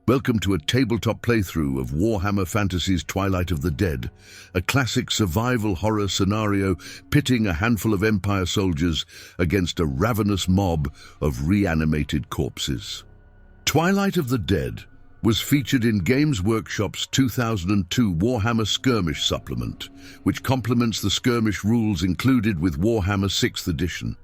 Welcome to a tabletop playthrough of Warhammer Fantasy's Twilight of the Dead, a classic survival horror scenario pitting a handful of Empire soldiers against a ravenous mob of reanimated corpses. Twilight of the Dead was featured in Games Workshop's 2002 Warhammer Skirmish supplement, which complements the skirmish rules included with Warhammer 6th edition.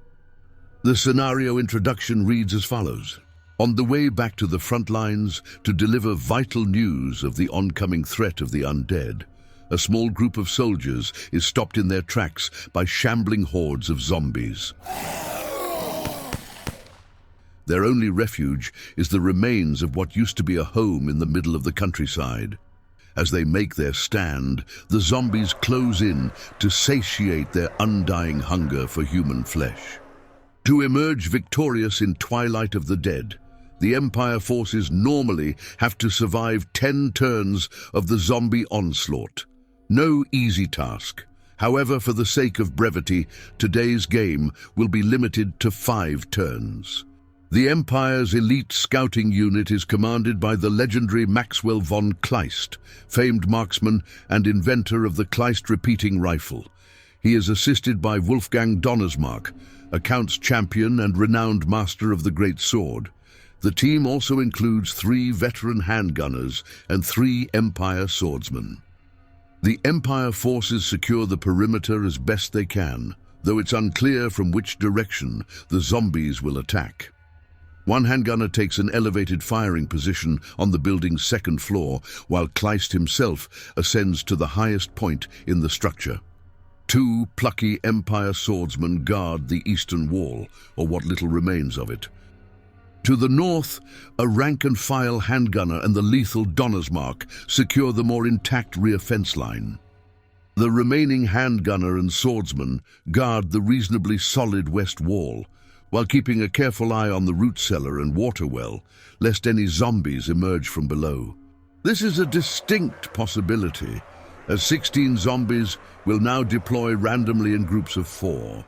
The scenario introduction reads as follows. On the way back to the front lines to deliver vital news of the oncoming threat of the undead, a small group of soldiers is stopped in their tracks by shambling hordes of zombies. Their only refuge is the remains of what used to be a home in the middle of the countryside. As they make their stand, the zombies close in to satiate their undying hunger for human flesh. To emerge victorious in Twilight of the Dead, the Empire forces normally have to survive 10 turns of the zombie onslaught. No easy task. However, for the sake of brevity, today's game will be limited to 5 turns. The Empire's elite scouting unit is commanded by the legendary Maxwell von Kleist, famed marksman and inventor of the Kleist repeating rifle. He is assisted by Wolfgang Donnersmarck, a Count's champion and renowned master of the Great Sword. The team also includes 3 veteran handgunners and 3 Empire swordsmen. The Empire forces secure the perimeter as best they can, though it's unclear from which direction the zombies will attack. One handgunner takes an elevated firing position on the building's 2nd floor, while Kleist himself ascends to the highest point in the structure. 2 plucky Empire swordsmen guard the eastern wall, or what little remains of it. To the north, a rank-and-file handgunner and the lethal Donnersmarck secure the more intact rear fence line. The remaining handgunner and swordsman guard the reasonably solid west wall, while keeping a careful eye on the root cellar and water well, lest any zombies emerge from below. This is a distinct possibility, as 16 zombies will now deploy randomly in groups of 4.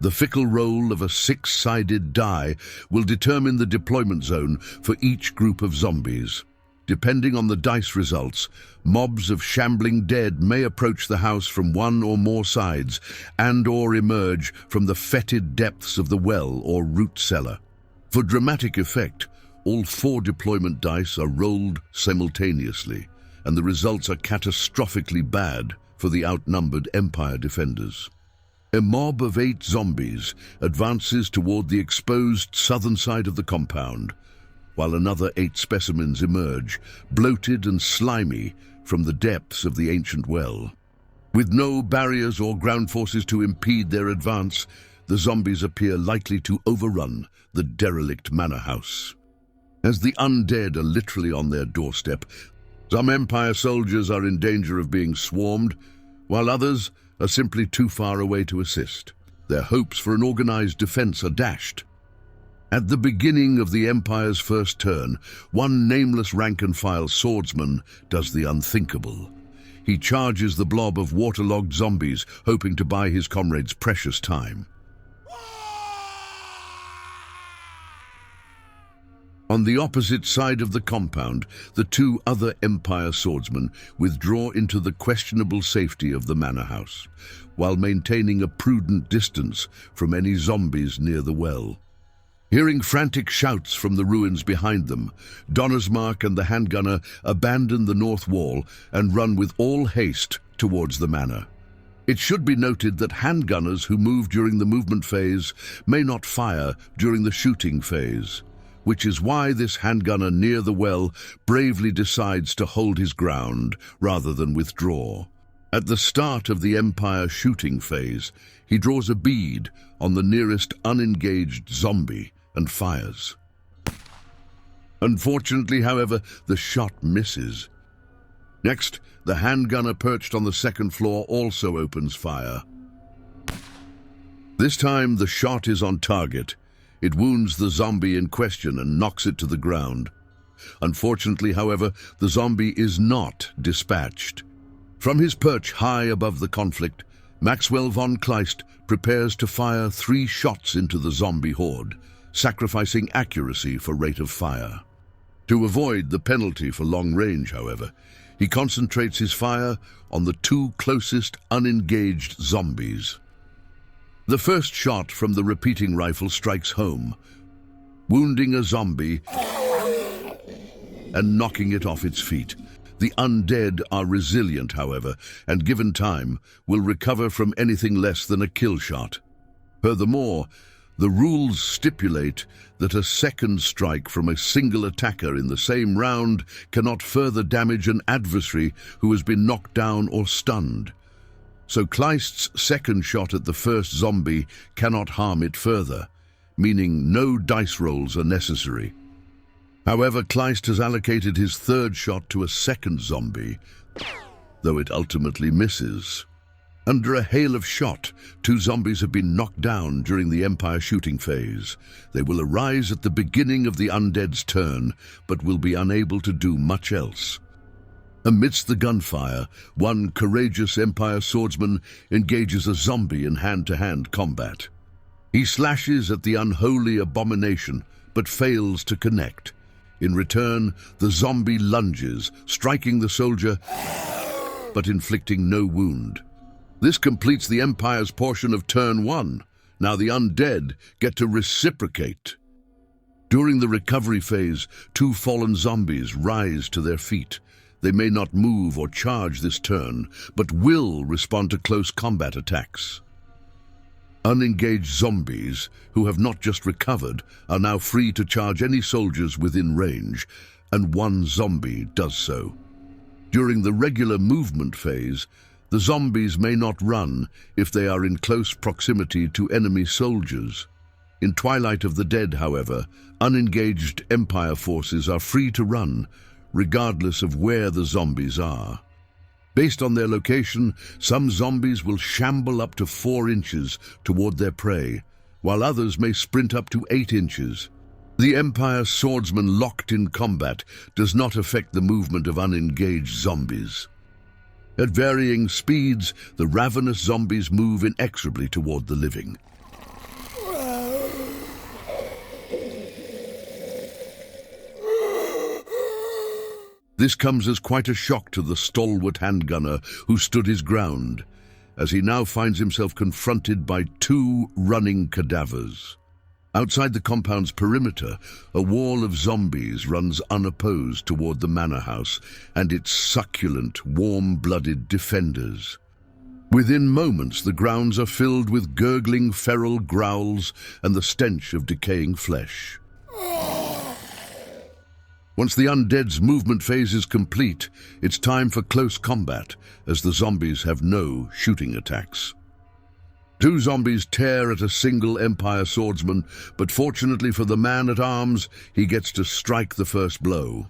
The fickle roll of a 6-sided die will determine the deployment zone for each group of zombies. Depending on the dice results, mobs of shambling dead may approach the house from one or more sides and/or emerge from the fetid depths of the well or root cellar. For dramatic effect, all 4 deployment dice are rolled simultaneously, and the results are catastrophically bad for the outnumbered Empire defenders. A mob of 8 zombies advances toward the exposed southern side of the compound, while another 8 specimens emerge, bloated and slimy, from the depths of the ancient well. With no barriers or ground forces to impede their advance, the zombies appear likely to overrun the derelict manor house. As the undead are literally on their doorstep, some Empire soldiers are in danger of being swarmed, while others are simply too far away to assist. Their hopes for an organized defense are dashed. At the beginning of the Empire's first turn, one nameless rank-and-file swordsman does the unthinkable. He charges the blob of waterlogged zombies, hoping to buy his comrades precious time. On the opposite side of the compound, the 2 other Empire swordsmen withdraw into the questionable safety of the manor house, while maintaining a prudent distance from any zombies near the well. Hearing frantic shouts from the ruins behind them, Donnersmarck and the handgunner abandon the north wall and run with all haste towards the manor. It should be noted that handgunners who move during the movement phase may not fire during the shooting phase, which is why this handgunner near the well bravely decides to hold his ground rather than withdraw. At the start of the Empire shooting phase, he draws a bead on the nearest unengaged zombie and fires. Unfortunately, however, the shot misses. Next, the handgunner perched on the 2nd floor also opens fire. This time, the shot is on target. It wounds the zombie in question and knocks it to the ground. Unfortunately, however, the zombie is not dispatched. From his perch high above the conflict, Maxwell von Kleist prepares to fire 3 shots into the zombie horde, sacrificing accuracy for rate of fire. To avoid the penalty for long range, however, he concentrates his fire on the two closest unengaged zombies. The first shot from the repeating rifle strikes home, wounding a zombie and knocking it off its feet. The undead are resilient, however, and given time, will recover from anything less than a kill shot. Furthermore, the rules stipulate that a second strike from a single attacker in the same round cannot further damage an adversary who has been knocked down or stunned. So Kleist's second shot at the first zombie cannot harm it further, meaning no dice rolls are necessary. However, Kleist has allocated his third shot to a second zombie, though it ultimately misses. Under a hail of shot, two zombies have been knocked down during the Empire shooting phase. They will arise at the beginning of the undead's turn, but will be unable to do much else. Amidst the gunfire, one courageous Empire swordsman engages a zombie in hand-to-hand combat. He slashes at the unholy abomination, but fails to connect. In return, the zombie lunges, striking the soldier, but inflicting no wound. This completes the Empire's portion of turn 1. Now the undead get to reciprocate. During the recovery phase, two fallen zombies rise to their feet. They may not move or charge this turn, but will respond to close combat attacks. Unengaged zombies, who have not just recovered, are now free to charge any soldiers within range, and one zombie does so. During the regular movement phase, the zombies may not run if they are in close proximity to enemy soldiers. In Twilight of the Dead, however, unengaged Empire forces are free to run, regardless of where the zombies are. Based on their location, some zombies will shamble up to 4 inches toward their prey, while others may sprint up to 8 inches. The Empire swordsman locked in combat does not affect the movement of unengaged zombies. At varying speeds, the ravenous zombies move inexorably toward the living. This comes as quite a shock to the stalwart handgunner who stood his ground, as he now finds himself confronted by 2 running cadavers. Outside the compound's perimeter, a wall of zombies runs unopposed toward the manor house and its succulent, warm-blooded defenders. Within moments, the grounds are filled with gurgling feral growls and the stench of decaying flesh. Once the undead's movement phase is complete, it's time for close combat, as the zombies have no shooting attacks. 2 zombies tear at a single Empire swordsman, but fortunately for the man-at-arms, he gets to strike the first blow.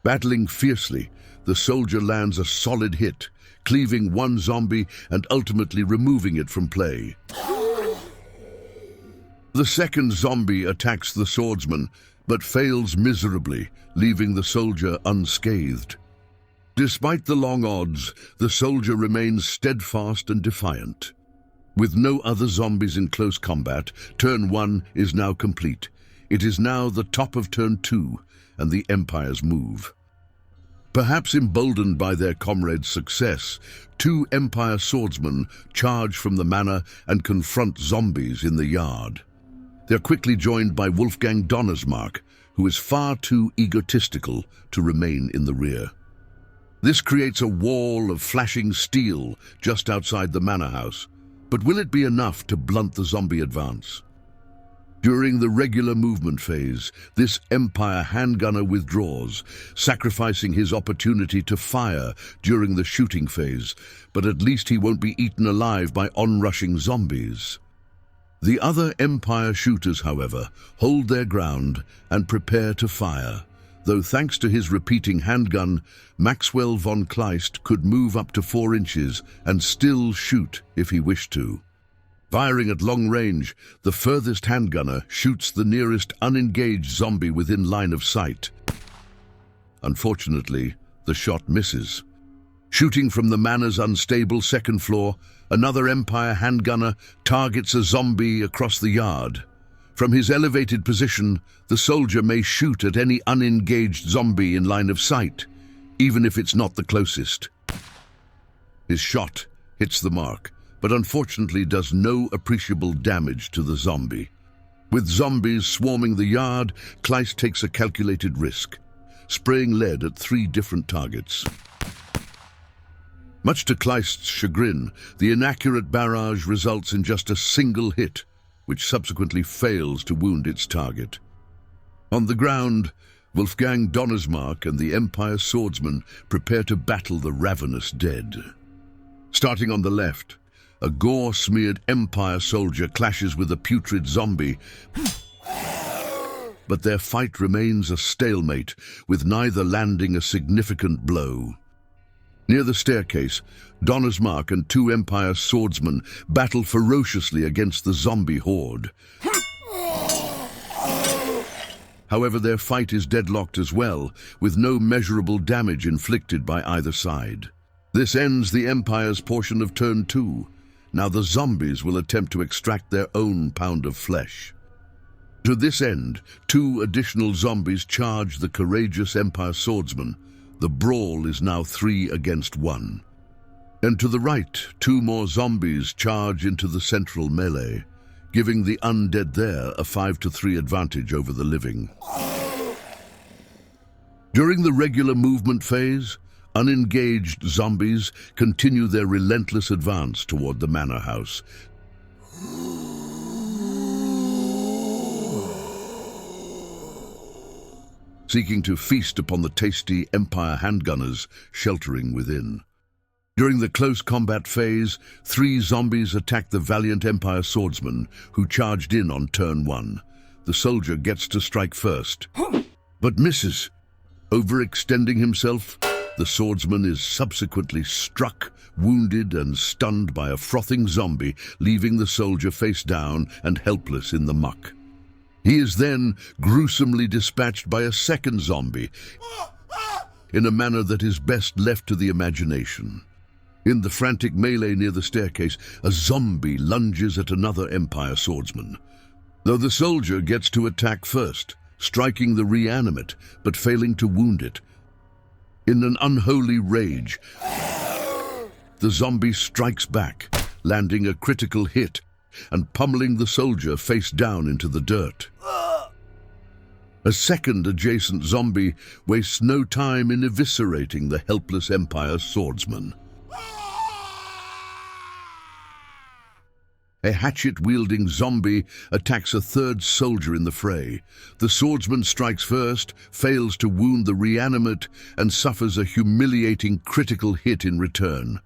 Battling fiercely, the soldier lands a solid hit, cleaving one zombie and ultimately removing it from play. The second zombie attacks the swordsman, but fails miserably, leaving the soldier unscathed. Despite the long odds, the soldier remains steadfast and defiant. With no other zombies in close combat, turn 1 is now complete. It is now the top of turn 2, and the Empire's move. Perhaps emboldened by their comrades' success, 2 Empire swordsmen charge from the manor and confront zombies in the yard. They're quickly joined by Wolfgang Donnersmarck, who is far too egotistical to remain in the rear. This creates a wall of flashing steel just outside the manor house. But will it be enough to blunt the zombie advance? During the regular movement phase, this Empire handgunner withdraws, sacrificing his opportunity to fire during the shooting phase, but at least he won't be eaten alive by onrushing zombies. The other Empire shooters, however, hold their ground and prepare to fire, though thanks to his repeating handgun, Maxwell von Kleist could move up to 4 inches and still shoot if he wished to. Firing at long range, the furthest handgunner shoots the nearest unengaged zombie within line of sight. Unfortunately, the shot misses. Shooting from the manor's unstable second floor, another Empire handgunner targets a zombie across the yard. From his elevated position, the soldier may shoot at any unengaged zombie in line of sight, even if it's not the closest. His shot hits the mark, but unfortunately does no appreciable damage to the zombie. With zombies swarming the yard, Kleist takes a calculated risk, spraying lead at 3 different targets. Much to Kleist's chagrin, the inaccurate barrage results in just a single hit, which subsequently fails to wound its target. On the ground, Wolfgang Donnersmarck and the Empire swordsman prepare to battle the ravenous dead. Starting on the left, a gore-smeared Empire soldier clashes with a putrid zombie, but their fight remains a stalemate, with neither landing a significant blow. Near the staircase, Donnersmarck and 2 Empire swordsmen battle ferociously against the zombie horde. However, their fight is deadlocked as well, with no measurable damage inflicted by either side. This ends the Empire's portion of turn 2. Now the zombies will attempt to extract their own pound of flesh. To this end, 2 additional zombies charge the courageous Empire swordsman. The brawl is now 3 against 1. And to the right, 2 more zombies charge into the central melee, giving the undead there a 5-3 advantage over the living. During the regular movement phase, unengaged zombies continue their relentless advance toward the manor house. Seeking to feast upon the tasty Empire handgunners sheltering within. During the close combat phase, 3 zombies attack the valiant Empire swordsman, who charged in on turn 1. The soldier gets to strike first, but misses. Overextending himself, the swordsman is subsequently struck, wounded and stunned by a frothing zombie, leaving the soldier face down and helpless in the muck. He is then gruesomely dispatched by a second zombie in a manner that is best left to the imagination. In the frantic melee near the staircase, a zombie lunges at another Empire swordsman, though the soldier gets to attack first, striking the reanimate but failing to wound it. In an unholy rage, the zombie strikes back, landing a critical hit and pummeling the soldier face down into the dirt. A second adjacent zombie wastes no time in eviscerating the helpless Empire swordsman. A hatchet-wielding zombie attacks a 3rd soldier in the fray. The swordsman strikes first, fails to wound the reanimate, and suffers a humiliating critical hit in return.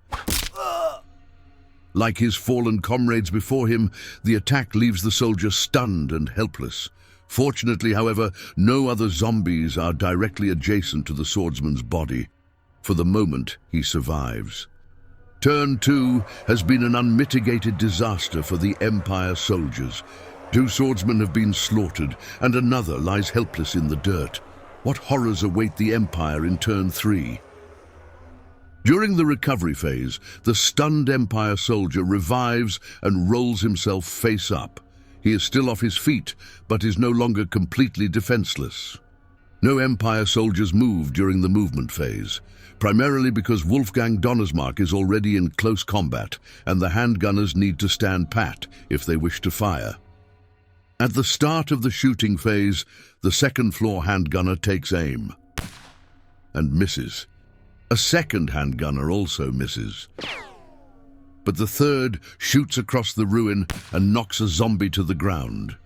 Like his fallen comrades before him, the attack leaves the soldier stunned and helpless. Fortunately, however, no other zombies are directly adjacent to the swordsman's body. For the moment, he survives. Turn 2 has been an unmitigated disaster for the Empire soldiers. 2 swordsmen have been slaughtered, and another lies helpless in the dirt. What horrors await the Empire in turn 3? During the recovery phase, the stunned Empire soldier revives and rolls himself face up. He is still off his feet, but is no longer completely defenseless. No Empire soldiers move during the movement phase, primarily because Wolfgang Donnersmarck is already in close combat, and the handgunners need to stand pat if they wish to fire. At the start of the shooting phase, the 2nd floor handgunner takes aim and misses. A 2nd handgunner also misses. But the 3rd shoots across the ruin and knocks a zombie to the ground.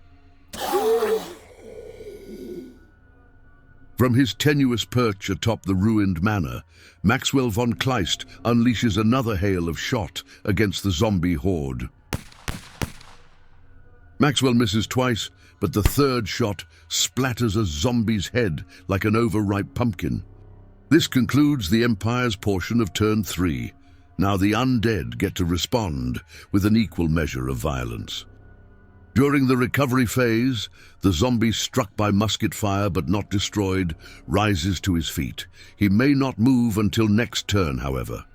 From his tenuous perch atop the ruined manor, Maxwell von Kleist unleashes another hail of shot against the zombie horde. Maxwell misses twice, but the 3rd shot splatters a zombie's head like an overripe pumpkin. This concludes the Empire's portion of turn 3. Now the undead get to respond with an equal measure of violence. During the recovery phase, the zombie struck by musket fire but not destroyed rises to his feet. He may not move until next turn, however.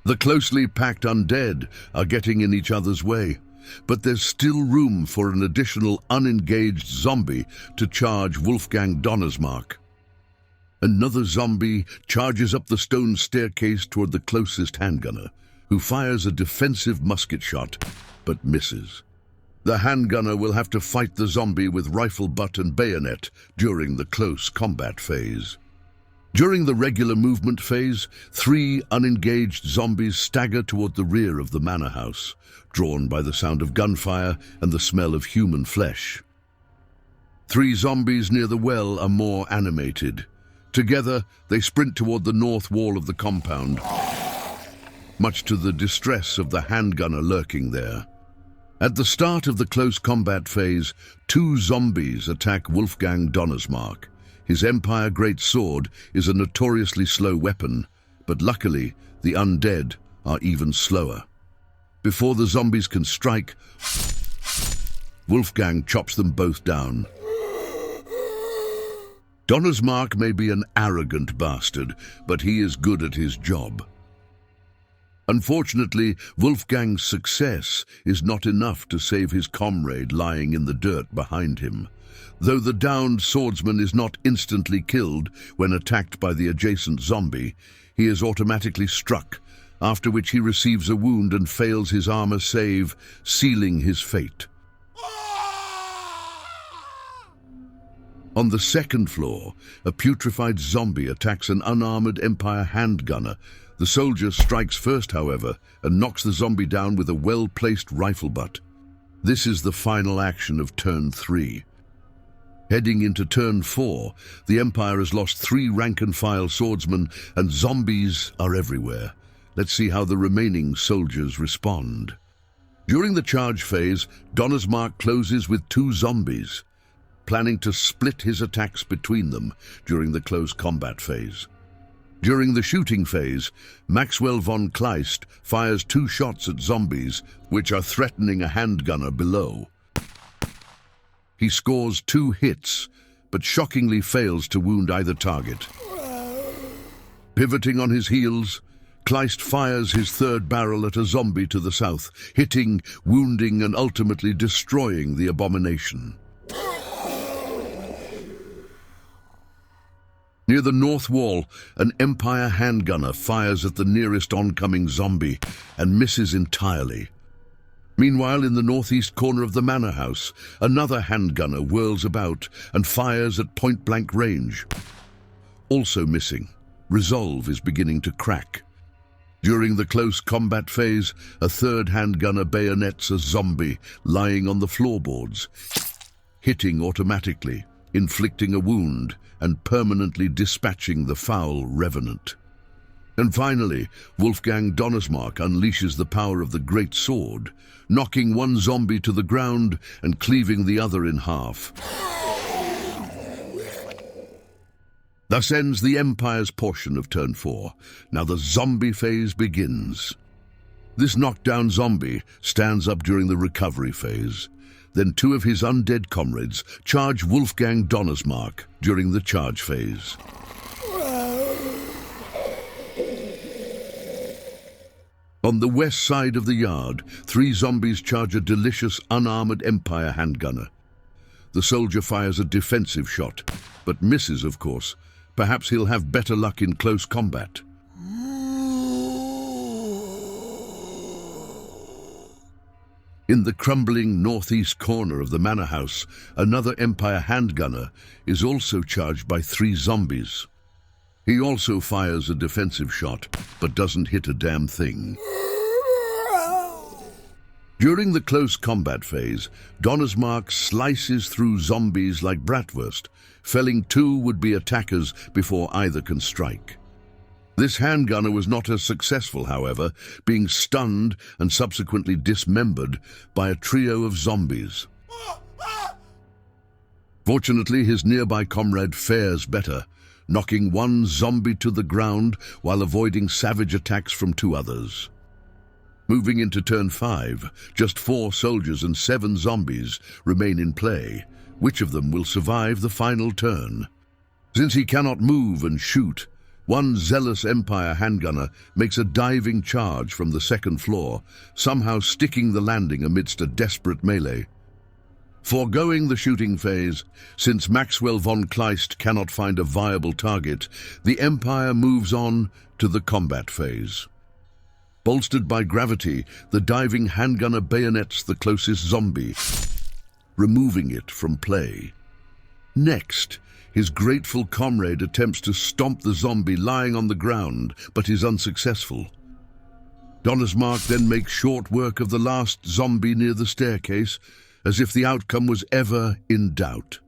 The closely packed undead are getting in each other's way. but there's still room for an additional unengaged zombie to charge Wolfgang Donnersmarck. Another zombie charges up the stone staircase toward the closest handgunner, who fires a defensive musket shot, but misses. The handgunner will have to fight the zombie with rifle butt and bayonet during the close combat phase. During the regular movement phase, 3 unengaged zombies stagger toward the rear of the manor house, drawn by the sound of gunfire and the smell of human flesh. 3 zombies near the well are more animated. Together, they sprint toward the north wall of the compound, much to the distress of the handgunner lurking there. At the start of the close combat phase, 2 zombies attack Wolfgang Donnersmarck. His Empire Great Sword is a notoriously slow weapon, but luckily, the undead are even slower. Before the zombies can strike, Wolfgang chops them both down. Donnersmarck may be an arrogant bastard, but he is good at his job. Unfortunately, Wolfgang's success is not enough to save his comrade lying in the dirt behind him. Though the downed swordsman is not instantly killed when attacked by the adjacent zombie, he is automatically struck, after which he receives a wound and fails his armor save, sealing his fate. On the second floor, a putrefied zombie attacks an unarmored Empire handgunner. The soldier strikes first, however, and knocks the zombie down with a well-placed rifle butt. This is the final action of turn 3. Heading into turn 4, the Empire has lost 3 rank-and-file swordsmen, and zombies are everywhere. Let's see how the remaining soldiers respond. During the charge phase, Donnersmarck closes with 2 zombies, planning to split his attacks between them during the close combat phase. During the shooting phase, Maxwell von Kleist fires 2 shots at zombies, which are threatening a handgunner below. He scores 2 hits, but shockingly fails to wound either target. Pivoting on his heels, Kleist fires his 3rd barrel at a zombie to the south, hitting, wounding, and ultimately destroying the abomination. Near the north wall, an Empire handgunner fires at the nearest oncoming zombie and misses entirely. Meanwhile, in the northeast corner of the manor house, another handgunner whirls about and fires at point-blank range. Also missing, resolve is beginning to crack. During the close combat phase, a 3rd handgunner bayonets a zombie lying on the floorboards, hitting automatically, inflicting a wound, and permanently dispatching the foul revenant. And finally, Wolfgang Donnersmarck unleashes the power of the Great Sword, knocking one zombie to the ground and cleaving the other in half. Thus ends the Empire's portion of turn 4. Now the zombie phase begins. This knockdown zombie stands up during the recovery phase. Then 2 of his undead comrades charge Wolfgang Donnersmarck during the charge phase. On the west side of the yard, 3 zombies charge a delicious unarmored Empire handgunner. The soldier fires a defensive shot, but misses, of course. Perhaps he'll have better luck in close combat. In the crumbling northeast corner of the manor house, another Empire handgunner is also charged by 3 zombies. He also fires a defensive shot, but doesn't hit a damn thing. During the close combat phase, Donnersmarck slices through zombies like bratwurst, felling 2 would-be attackers before either can strike. This handgunner was not as successful, however, being stunned and subsequently dismembered by a trio of zombies. Fortunately, his nearby comrade fares better, knocking 1 zombie to the ground while avoiding savage attacks from 2 others. Moving into turn 5, just 4 soldiers and 7 zombies remain in play. Which of them will survive the final turn? Since he cannot move and shoot, One zealous Empire handgunner makes a diving charge from the second floor, somehow sticking the landing amidst a desperate melee. Foregoing the shooting phase, since Maxwell von Kleist cannot find a viable target, the Empire moves on to the combat phase. Bolstered by gravity, the diving handgunner bayonets the closest zombie, removing it from play. Next, his grateful comrade attempts to stomp the zombie lying on the ground, but is unsuccessful. Donnersmarck then makes short work of the last zombie near the staircase, as if the outcome was ever in doubt.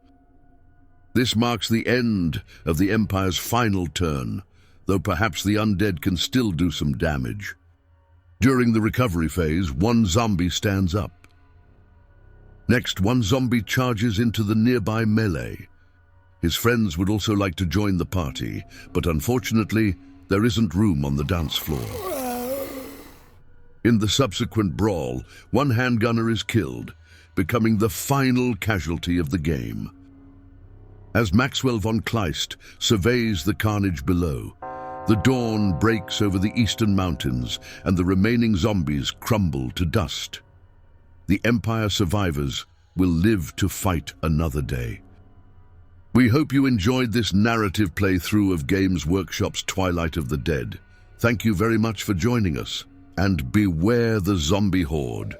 This marks the end of the Empire's final turn, though perhaps the undead can still do some damage. During the recovery phase, one zombie stands up. Next, one zombie charges into the nearby melee. His friends would also like to join the party, but unfortunately, there isn't room on the dance floor. In the subsequent brawl, one handgunner is killed, becoming the final casualty of the game. As Maxwell von Kleist surveys the carnage below, the dawn breaks over the eastern mountains and the remaining zombies crumble to dust. The Empire survivors will live to fight another day. We hope you enjoyed this narrative playthrough of Games Workshop's Twilight of the Dead. Thank you very much for joining us, and beware the zombie horde.